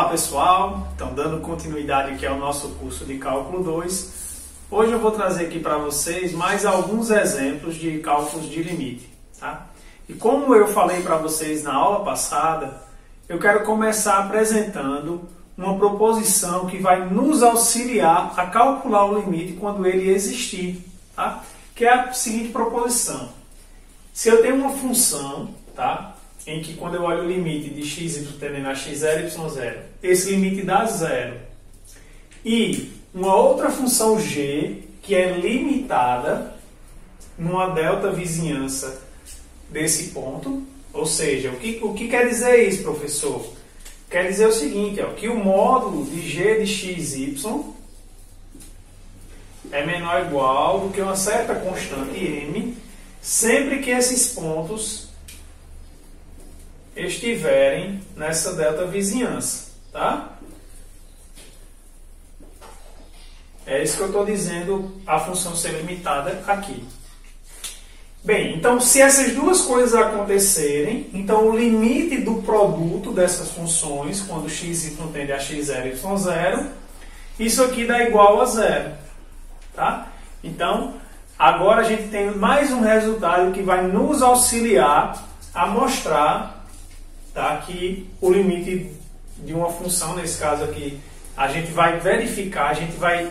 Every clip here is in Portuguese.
Olá pessoal, então dando continuidade aqui ao nosso curso de Cálculo 2, hoje eu vou trazer aqui para vocês mais alguns exemplos de cálculos de limite. Tá? E como eu falei para vocês na aula passada, eu quero começar apresentando uma proposição que vai nos auxiliar a calcular o limite quando ele existir. Tá? Que é a seguinte proposição: se eu tenho uma função, tá? Em que quando eu olho o limite de x tendendo a x0, y0, esse limite dá zero. E uma outra função g, que é limitada numa delta vizinhança desse ponto. Ou seja, o que quer dizer isso, professor? Quer dizer o seguinte, ó, que o módulo de g de xy é menor ou igual do que uma certa constante m, sempre que esses pontos estiverem nessa delta vizinhança, tá? É isso que eu estou dizendo, a função ser limitada aqui. Bem, então se essas duas coisas acontecerem, então o limite do produto dessas funções, quando x tende a x0 e y0, isso aqui dá igual a zero, tá? Então, agora a gente tem mais um resultado que vai nos auxiliar a mostrar, tá, que o limite de uma função, nesse caso aqui, a gente vai verificar, a gente vai,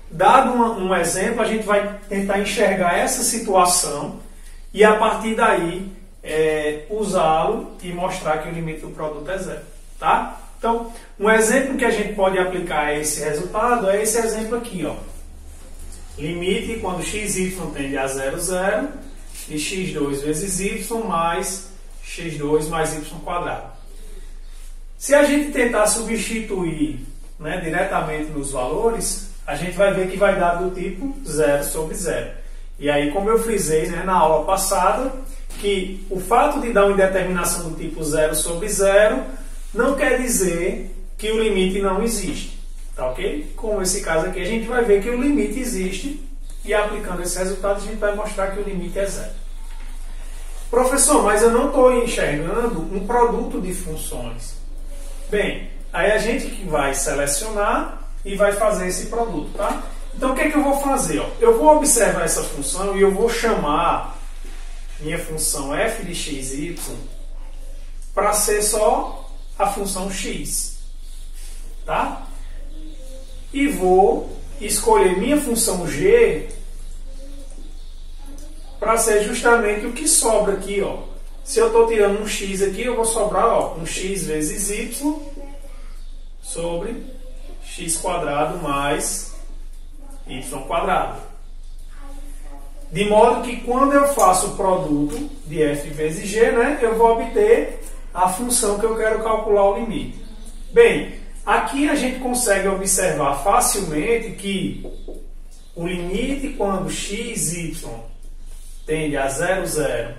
dado um exemplo, a gente vai tentar enxergar essa situação e a partir daí usá-lo e mostrar que o limite do produto é zero. Tá? Então, um exemplo que a gente pode aplicar a esse resultado é esse exemplo aqui, ó. Limite quando xy tende a 0, 0, de x2 vezes y mais x2 mais y quadrado. Se a gente tentar substituir, né, diretamente nos valores, a gente vai ver que vai dar do tipo 0 sobre 0. E aí, como eu frisei, né, na aula passada, que o fato de dar uma indeterminação do tipo 0 sobre 0 não quer dizer que o limite não existe. Tá ok? Como esse caso aqui, a gente vai ver que o limite existe e aplicando esse resultado a gente vai mostrar que o limite é zero. Professor, mas eu não estou enxergando um produto de funções. Bem, aí a gente que vai selecionar e vai fazer esse produto, tá? Então o que é que eu vou fazer? Ó? Eu vou observar essa função e eu vou chamar minha função f de xy para ser só a função x, tá? E vou escolher minha função g para ser justamente o que sobra aqui, ó. Se eu estou tirando um x aqui, eu vou sobrar, ó, um x vezes y sobre x quadrado mais y quadrado. De modo que quando eu faço o produto de f vezes g, né, eu vou obter a função que eu quero calcular o limite. Bem, aqui a gente consegue observar facilmente que o limite quando xy tende a 0, 0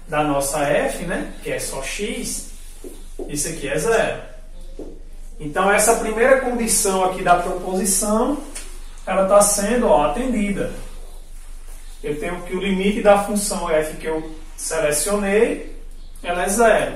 da nossa f, né, que é só x, isso aqui é 0. Então, essa primeira condição aqui da proposição, ela está sendo, ó, atendida. Eu tenho que o limite da função f que eu selecionei, ela é 0.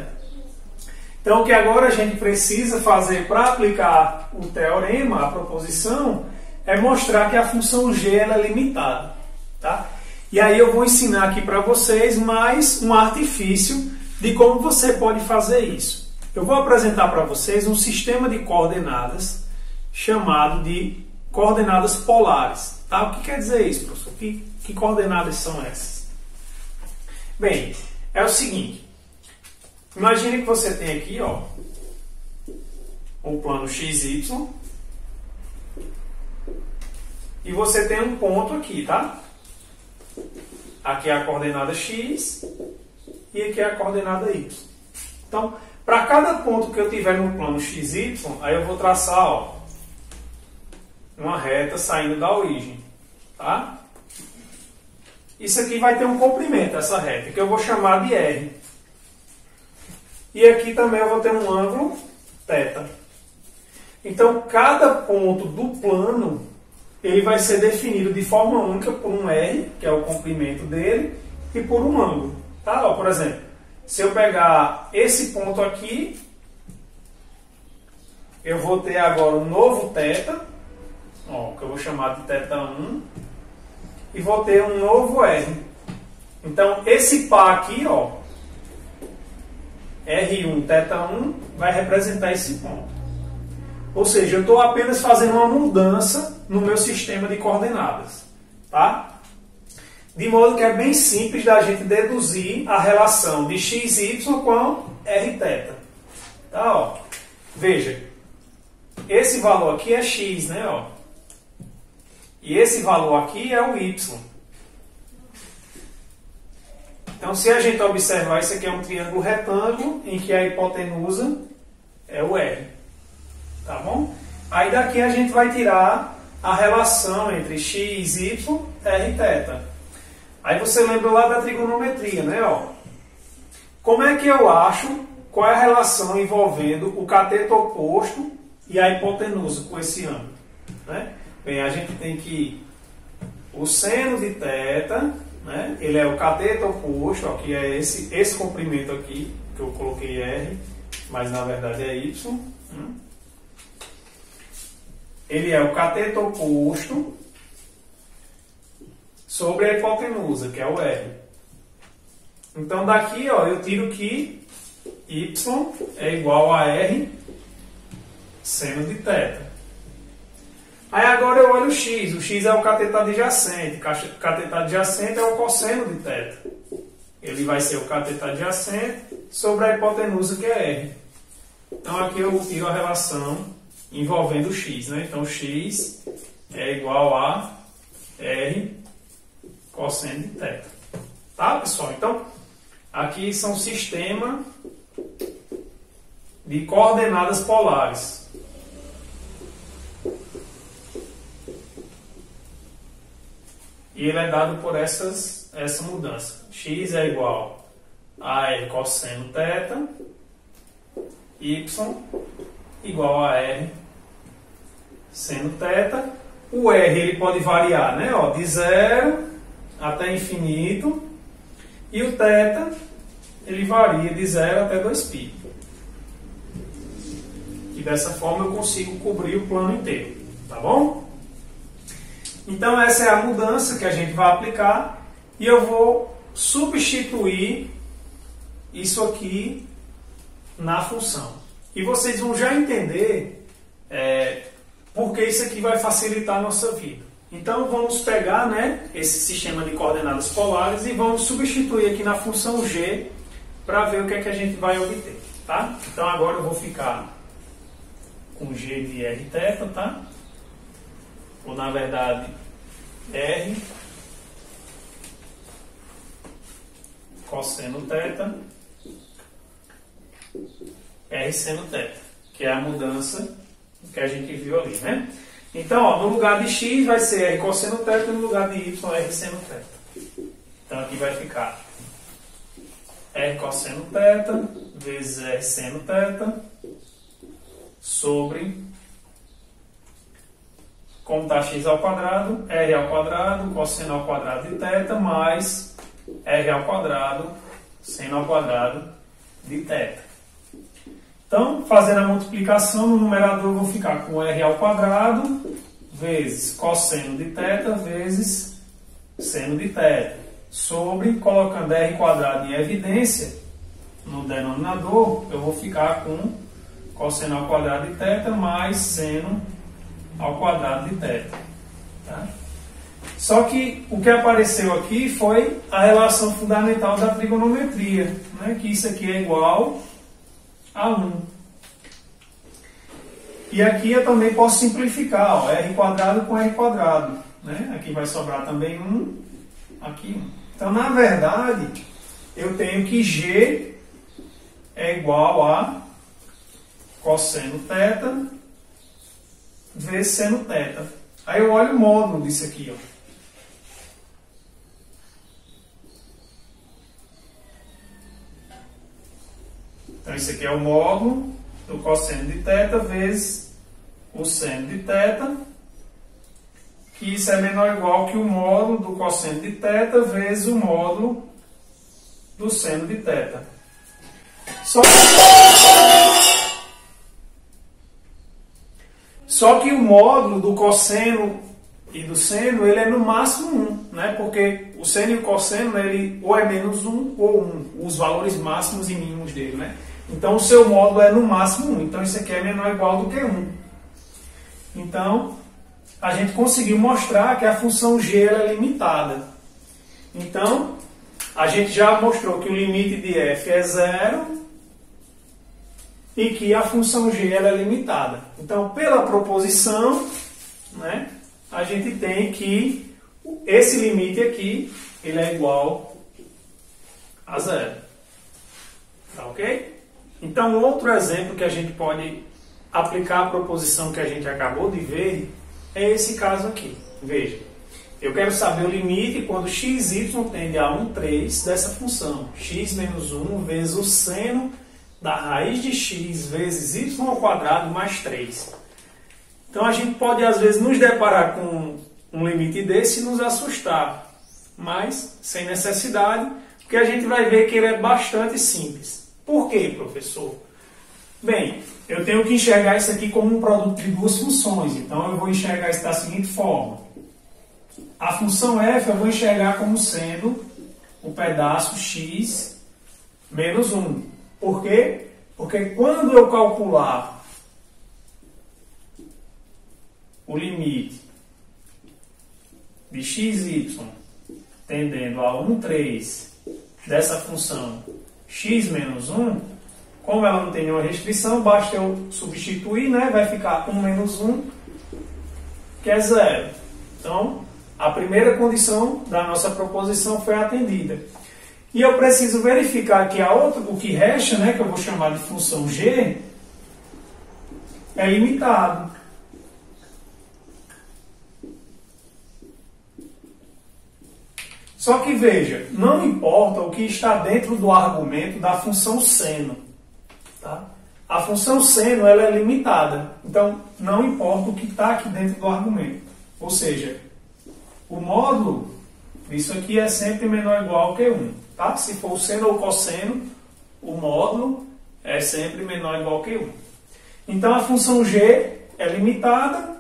Então, o que agora a gente precisa fazer para aplicar o teorema, a proposição, é mostrar que a função g ela é limitada. Tá? E aí eu vou ensinar aqui para vocês mais um artifício de como você pode fazer isso. Eu vou apresentar para vocês um sistema de coordenadas chamado de coordenadas polares. Tá? O que quer dizer isso, professor? Que coordenadas são essas? Bem, é o seguinte. Imagine que você tem aqui, ó, o plano XY e você tem um ponto aqui, tá? Aqui é a coordenada x e aqui é a coordenada y. Então, para cada ponto que eu tiver no plano XY, aí eu vou traçar, ó, uma reta saindo da origem, tá? Isso aqui vai ter um comprimento, essa reta, que eu vou chamar de R. E aqui também eu vou ter um ângulo θ. Então, cada ponto do plano, ele vai ser definido de forma única por um R, que é o comprimento dele, e por um ângulo. Tá? Ó, por exemplo, se eu pegar esse ponto aqui eu vou ter agora um novo θ, ó, que eu vou chamar de θ1, e vou ter um novo R. Então, esse par aqui, ó, R1, θ1, vai representar esse ponto. Ou seja, eu estou apenas fazendo uma mudança no meu sistema de coordenadas. Tá? De modo que é bem simples da gente deduzir a relação de xy com rθ. Tá, ó. Veja, esse valor aqui é x, né? Ó. E esse valor aqui é o y. Então, se a gente observar, isso aqui é um triângulo retângulo em que a hipotenusa é o R. Tá bom? Aí daqui a gente vai tirar a relação entre x, y, r, θ. Aí você lembra lá da trigonometria, né? Ó. Como é que eu acho qual é a relação envolvendo o cateto oposto e a hipotenusa com esse ângulo? Né? Bem, a gente tem que o seno de θ, né? Ele é o cateto oposto, ó, que é esse comprimento aqui, que eu coloquei R, mas na verdade é Y. Ele é o cateto oposto sobre a hipotenusa, que é o R. Então daqui, ó, eu tiro que Y é igual a R seno de θ. Aí agora eu olho o x. O x é o cateto adjacente. O cateto adjacente é o cosseno de θ. Ele vai ser o cateto adjacente sobre a hipotenusa, que é R. Então aqui eu tiro a relação envolvendo o x, né? Então x é igual a R cosseno de θ. Tá, pessoal? Então, aqui são sistema de coordenadas polares. E ele é dado por essa mudança. X é igual a R cosseno θ, Y igual a R seno θ. O R ele pode variar, né? Ó, de 0 até infinito. E o θ ele varia de 0 até 2π. E dessa forma eu consigo cobrir o plano inteiro. Tá bom? Então essa é a mudança que a gente vai aplicar e eu vou substituir isso aqui na função. E vocês vão já entender porque isso aqui vai facilitar a nossa vida. Então vamos pegar, né, esse sistema de coordenadas polares e vamos substituir aqui na função g para ver o que é que a gente vai obter. Tá? Então agora eu vou ficar com g de rθ, tá? Ou na verdade R cosseno θ, R seno θ, que é a mudança que a gente viu ali, né? Então, ó, no lugar de x vai ser R cosseno θ e no lugar de y R seno θ. Então aqui vai ficar R cosseno θ vezes R seno θ sobre, como está x ao quadrado, R ao quadrado, cosseno ao quadrado de θ, mais R ao quadrado, seno ao quadrado de θ. Então, fazendo a multiplicação, no numerador eu vou ficar com R ao quadrado, vezes cosseno de θ, vezes seno de θ, sobre, colocando R quadrado em evidência, no denominador, eu vou ficar com cosseno ao quadrado de θ, mais seno ao quadrado de θ. Tá? Só que o que apareceu aqui foi a relação fundamental da trigonometria, né? Que isso aqui é igual a 1. E aqui eu também posso simplificar, ó, r quadrado com r quadrado. Né? Aqui vai sobrar também 1, aqui 1. Então, na verdade, eu tenho que g é igual a cosseno θ vezes seno θ. Aí eu olho o módulo disso aqui, ó. Então isso aqui é o módulo do cosseno de θ vezes o seno de θ, que isso é menor ou igual que o módulo do cosseno de θ vezes o módulo do seno de θ. Só Só que o módulo do cosseno e do seno, ele é no máximo 1, né? Porque o seno e o cosseno, né, ele ou é menos 1 ou 1, os valores máximos e mínimos dele, né? Então o seu módulo é no máximo 1, então isso aqui é menor ou igual do que 1. Então, a gente conseguiu mostrar que a função g é limitada. Então, a gente já mostrou que o limite de f é 0 e que a função g é limitada. Então, pela proposição, né, a gente tem que esse limite aqui ele é igual a 0. Tá ok? Então, outro exemplo que a gente pode aplicar a proposição que a gente acabou de ver é esse caso aqui. Veja, eu quero saber o limite quando x e y tende a 1/3 dessa função. X menos 1 vezes o seno da raiz de x vezes y ao quadrado mais 3. Então, a gente pode, às vezes, nos deparar com um limite desse e nos assustar. Mas, sem necessidade, porque a gente vai ver que ele é bastante simples. Por quê, professor? Bem, eu tenho que enxergar isso aqui como um produto de duas funções. Então, eu vou enxergar isso da seguinte forma. A função f eu vou enxergar como sendo o pedaço x menos 1. Por quê? Porque quando eu calcular o limite de x e y tendendo a 1/3 dessa função x menos 1, como ela não tem nenhuma restrição, basta eu substituir, né? Vai ficar 1 menos 1, que é 0. Então, a primeira condição da nossa proposição foi atendida. E eu preciso verificar que a outra, o que resta, né, que eu vou chamar de função g, é limitado. Só que veja, não importa o que está dentro do argumento da função seno. Tá? A função seno ela é limitada. Então, não importa o que está aqui dentro do argumento. Ou seja, o módulo, isso aqui é sempre menor ou igual que 1. Tá? Se for o seno ou cosseno, o módulo é sempre menor ou igual que 1. Então, a função g é limitada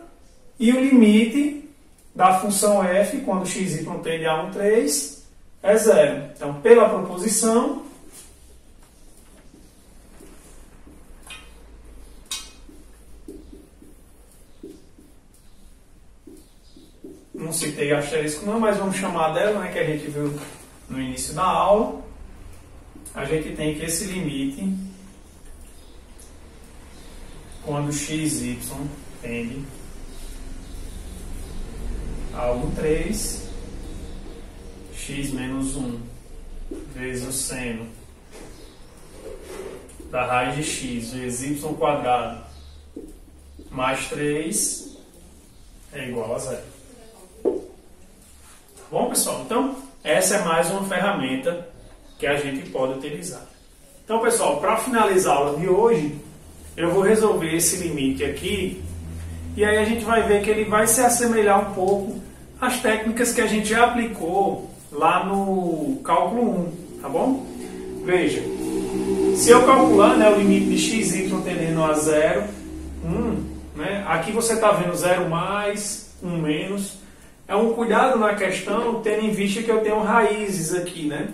e o limite da função f, quando x e y tende a 1/3, é 0. Então, pela proposição, não citei asterisco não, mas vamos chamar dela, né, que a gente viu no início da aula. A gente tem que esse limite, quando x e y tende a 1/3, x menos 1 vezes o seno da raiz de x vezes y quadrado mais 3 é igual a 0. Tá bom, pessoal? Então, essa é mais uma ferramenta que a gente pode utilizar. Então, pessoal, para finalizar a aula de hoje, eu vou resolver esse limite aqui e aí a gente vai ver que ele vai se assemelhar um pouco às técnicas que a gente já aplicou lá no cálculo 1, tá bom? Veja, se eu calcular, né, o limite de x e y tendendo a 0, 1, né, aqui você está vendo 0 mais, 1 menos. É um cuidado na questão, tendo em vista que eu tenho raízes aqui, né?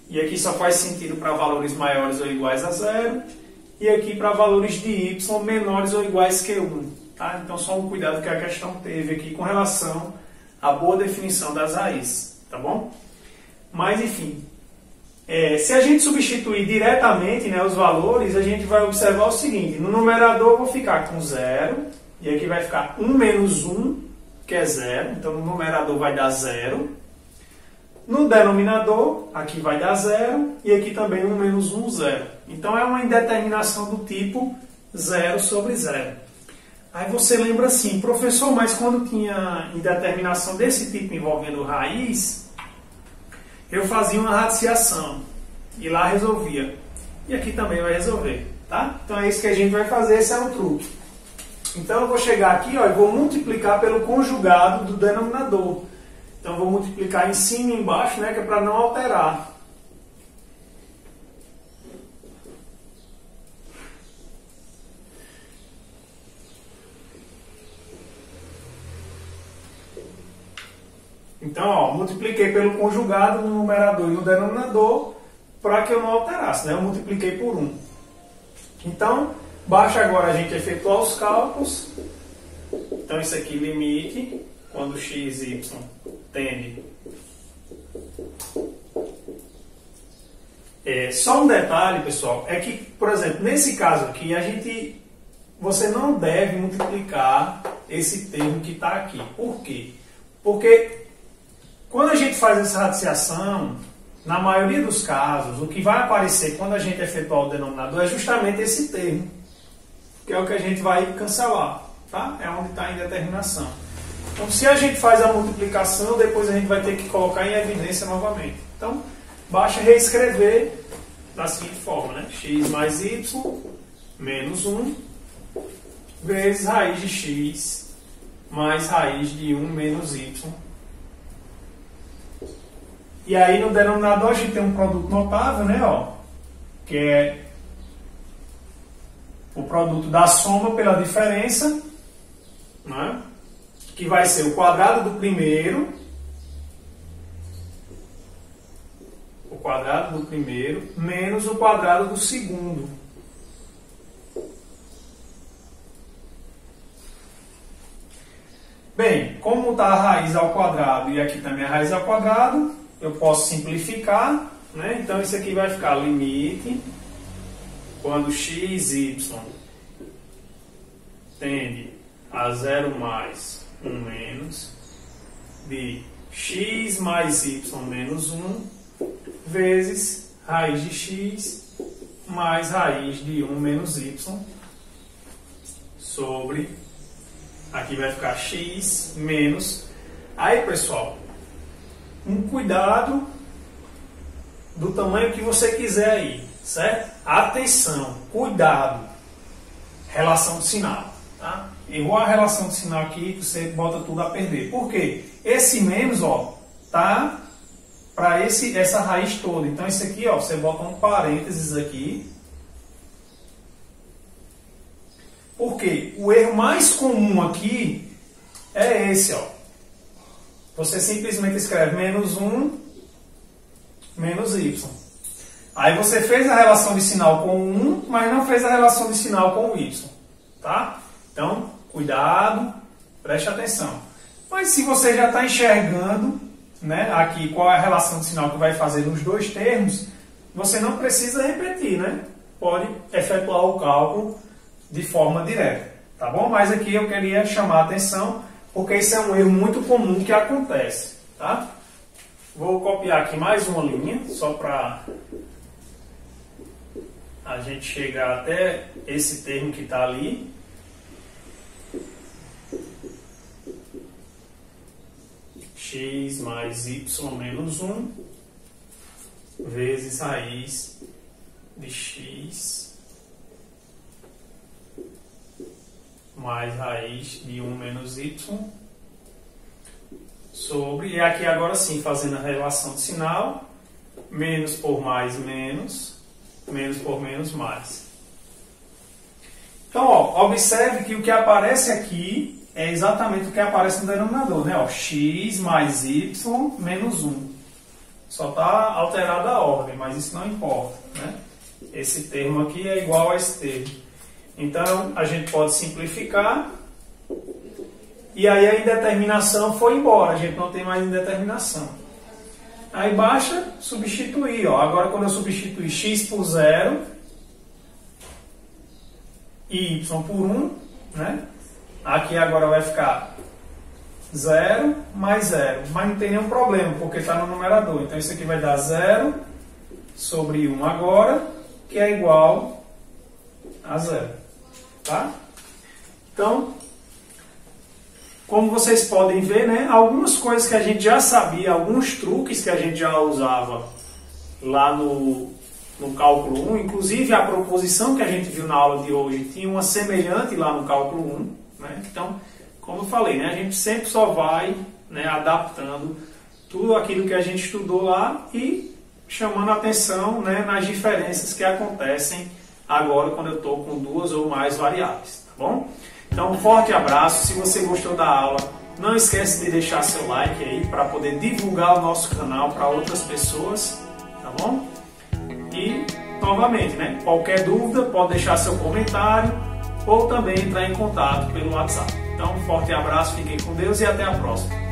E aqui só faz sentido para valores maiores ou iguais a 0, e aqui para valores de y menores ou iguais que 1. Tá? Então, só um cuidado que a questão teve aqui com relação à boa definição das raízes. Tá bom? Mas, enfim, se a gente substituir diretamente, né, os valores, a gente vai observar o seguinte. No numerador eu vou ficar com 0, e aqui vai ficar 1 menos 1, que é 0. Então, no numerador vai dar 0. No denominador, aqui vai dar 0, e aqui também 1 menos 1, 0. Então, é uma indeterminação do tipo 0 sobre 0. Aí você lembra assim, professor, mas quando tinha indeterminação desse tipo envolvendo raiz, eu fazia uma radiciação, e lá resolvia. E aqui também vai resolver, tá? Então, é isso que a gente vai fazer, esse é o truque. Então, eu vou chegar aqui, ó, e vou multiplicar pelo conjugado do denominador. Então, vou multiplicar em cima e embaixo, né, que é para não alterar. Então, ó, multipliquei pelo conjugado no numerador e no denominador para que eu não alterasse, né? Eu multipliquei por 1. Então, basta agora a gente efetuar os cálculos. Então, isso aqui, limite, quando x e y tende. Só um detalhe, pessoal, é que, por exemplo, nesse caso aqui, você não deve multiplicar esse termo que está aqui. Por quê? Porque quando a gente faz essa radiciação, na maioria dos casos, o que vai aparecer quando a gente efetuar o denominador é justamente esse termo, que é o que a gente vai cancelar, tá? É onde está a indeterminação. Então, se a gente faz a multiplicação, depois a gente vai ter que colocar em evidência novamente. Então, basta reescrever da seguinte forma, né? X mais y menos 1 vezes raiz de x mais raiz de 1 menos y. E aí no denominador a gente tem um produto notável, né? Ó, que é o produto da soma pela diferença, né? Que vai ser o quadrado do primeiro, menos o quadrado do segundo. Bem, como está a raiz ao quadrado e aqui também a raiz ao quadrado, eu posso simplificar, né? Então isso aqui vai ficar limite quando x, y tende a 0 mais 1 menos de x mais y menos 1 vezes raiz de x mais raiz de 1 menos y sobre, aqui vai ficar x menos. Aí, pessoal, um cuidado do tamanho que você quiser aí, certo? Atenção, cuidado, relação de sinal, tá? Errou a relação de sinal aqui, você bota tudo a perder. Por quê? Esse menos, ó, tá para essa raiz toda. Então, isso aqui, ó, você bota um parênteses aqui. Por quê? O erro mais comum aqui é esse, ó. Você simplesmente escreve menos 1, menos y. Aí você fez a relação de sinal com o 1, mas não fez a relação de sinal com o y. Tá? Então, cuidado, preste atenção. Mas se você já está enxergando, né, aqui qual é a relação de sinal que vai fazer nos dois termos, você não precisa repetir, né? Pode efetuar o cálculo de forma direta, tá bom? Mas aqui eu queria chamar a atenção, porque isso é um erro muito comum que acontece, tá? Vou copiar aqui mais uma linha, só para a gente chegar até esse termo que está ali. X mais y menos 1 vezes raiz de x mais raiz de 1 menos y sobre, e aqui agora sim, fazendo a relação de sinal, menos por mais menos, menos por menos mais. Então, ó, observe que o que aparece aqui é exatamente o que aparece no denominador, né? Ó, x mais y menos 1. Só está alterada a ordem, mas isso não importa, né? Esse termo aqui é igual a esse termo. Então, a gente pode simplificar. E aí a indeterminação foi embora. A gente não tem mais indeterminação. Aí basta substituir. Ó. Agora, quando eu substituir x por 0 e y por 1, né? Aqui agora vai ficar 0 mais 0. Mas não tem nenhum problema, porque está no numerador. Então, isso aqui vai dar 0 sobre 1 agora, que é igual a 0. Tá? Então, como vocês podem ver, né, algumas coisas que a gente já sabia, alguns truques que a gente já usava lá no cálculo 1, inclusive a proposição que a gente viu na aula de hoje tinha uma semelhante lá no cálculo 1. Né? Então, como eu falei, né, a gente sempre só vai, né, adaptando tudo aquilo que a gente estudou lá e chamando a atenção, né, nas diferenças que acontecem agora quando eu estou com duas ou mais variáveis, tá bom? Então, um forte abraço. Se você gostou da aula, Não esquece de deixar seu like aí para poder divulgar o nosso canal para outras pessoas, tá bom? E, novamente, né, qualquer dúvida pode deixar seu comentário ou também entrar em contato pelo WhatsApp. Então, um forte abraço, fiquem com Deus e até a próxima.